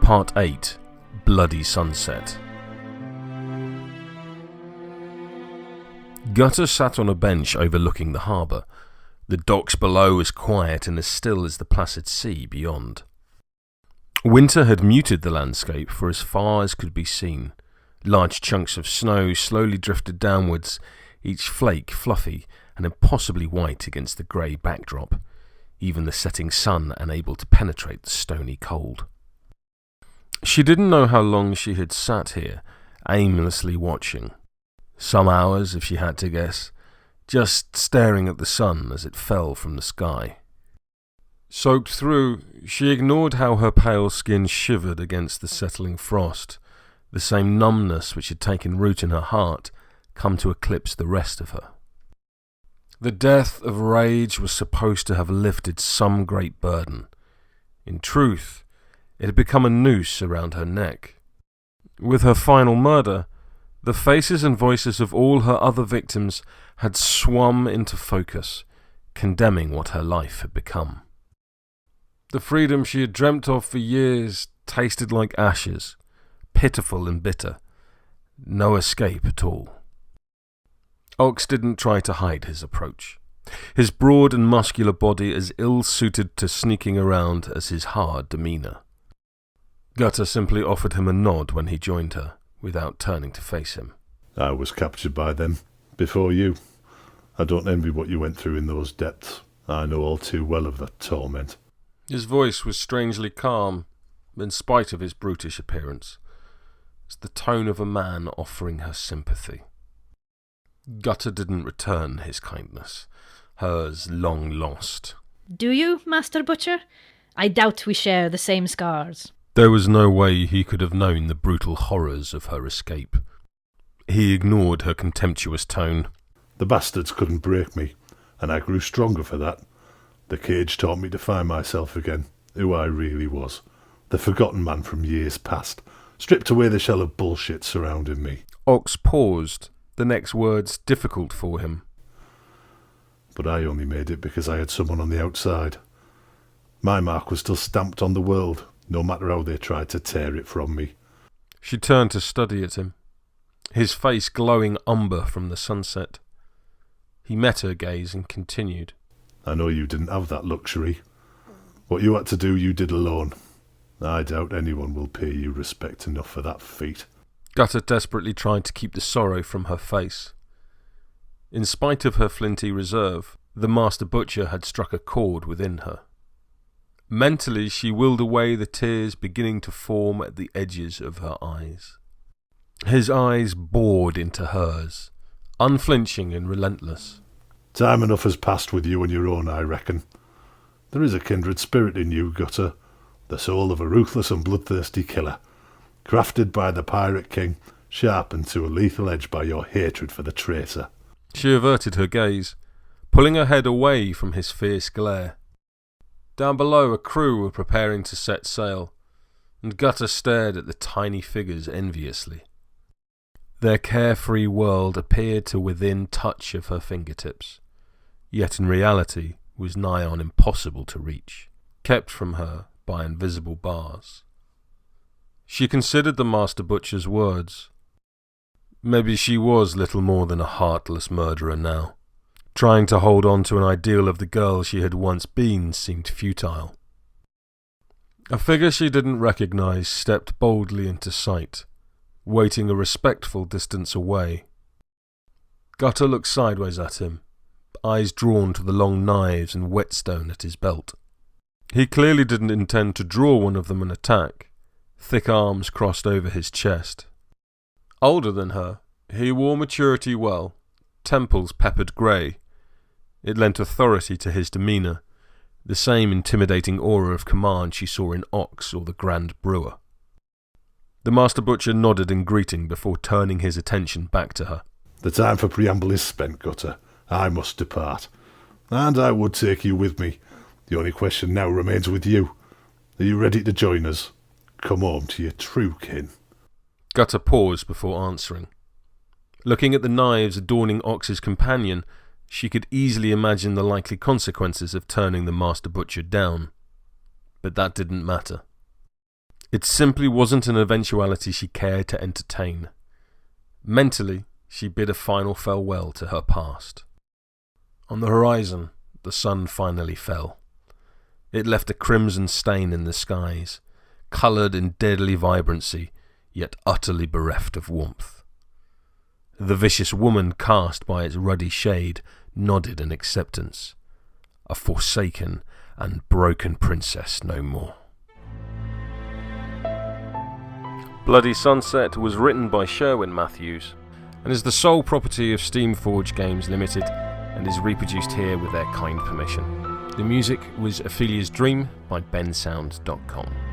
Part 8. Bloody Sunset. Gutter sat on a bench overlooking the harbour. The docks below as quiet and as still as the placid sea beyond. Winter had muted the landscape for as far as could be seen. Large chunks of snow slowly drifted downwards, each flake fluffy and impossibly white against the grey backdrop, even the setting sun unable to penetrate the stony cold. She didn't know how long she had sat here, aimlessly watching. Some hours, if she had to guess, just staring at the sun as it fell from the sky. Soaked through, she ignored how her pale skin shivered against the settling frost, the same numbness which had taken root in her heart come to eclipse the rest of her. The death of rage was supposed to have lifted some great burden. In truth, it had become a noose around her neck. With her final murder, the faces and voices of all her other victims had swum into focus, condemning what her life had become. The freedom she had dreamt of for years tasted like ashes, pitiful and bitter. No escape at all. Ox didn't try to hide his approach, his broad and muscular body as ill-suited to sneaking around as his hard demeanour. Gutter simply offered him a nod when he joined her, without turning to face him. I was captured by them, before you. I don't envy what you went through in those depths. I know all too well of that torment. His voice was strangely calm, in spite of his brutish appearance. It's the tone of a man offering her sympathy. Gutter didn't return his kindness, hers long lost. Do you, Master Butcher? I doubt we share the same scars. There was no way he could have known the brutal horrors of her escape. He ignored her contemptuous tone. The bastards couldn't break me, and I grew stronger for that. The cage taught me to find myself again, who I really was. The forgotten man from years past, stripped away the shell of bullshit surrounding me. Ox paused, the next words difficult for him. But I only made it because I had someone on the outside. My mark was still stamped on the world, no matter how they tried to tear it from me. She turned to study at him, his face glowing umber from the sunset. He met her gaze and continued. I know you didn't have that luxury. What you had to do, you did alone. I doubt anyone will pay you respect enough for that feat. Gutter desperately tried to keep the sorrow from her face. In spite of her flinty reserve, the Master Butcher had struck a chord within her. Mentally, she willed away the tears beginning to form at the edges of her eyes. His eyes bored into hers, unflinching and relentless. Time enough has passed with you on your own, I reckon. There is a kindred spirit in you, Gutter, the soul of a ruthless and bloodthirsty killer, crafted by the Pirate King, sharpened to a lethal edge by your hatred for the traitor. She averted her gaze, pulling her head away from his fierce glare. Down below, a crew were preparing to set sail, and Gutter stared at the tiny figures enviously. Their carefree world appeared to within touch of her fingertips, yet in reality was nigh on impossible to reach, kept from her by invisible bars. She considered the Master Butcher's words. Maybe she was little more than a heartless murderer now. Trying to hold on to an ideal of the girl she had once been seemed futile. A figure she didn't recognize stepped boldly into sight, waiting a respectful distance away. Gutter looked sideways at him, eyes drawn to the long knives and whetstone at his belt. He clearly didn't intend to draw one of them and attack, thick arms crossed over his chest. Older than her, he wore maturity well, temples peppered grey. It lent authority to his demeanour, the same intimidating aura of command she saw in Ox or the Grand Brewer. The Master Butcher nodded in greeting before turning his attention back to her. The time for preamble is spent, Gutter. I must depart. And I would take you with me. The only question now remains with you. Are you ready to join us? Come home to your true kin. Gutter paused before answering. Looking at the knives adorning Ox's companion, she could easily imagine the likely consequences of turning the Master Butcher down. But that didn't matter. It simply wasn't an eventuality she cared to entertain. Mentally, she bid a final farewell to her past. On the horizon, the sun finally fell. It left a crimson stain in the skies, coloured in deadly vibrancy, yet utterly bereft of warmth. The vicious woman cast by its ruddy shade nodded in acceptance, a forsaken and broken princess no more. Bloody Sunset was written by Sherwin Matthews and is the sole property of Steamforge Games Limited and is reproduced here with their kind permission. The music was Ophelia's Dream by bensound.com.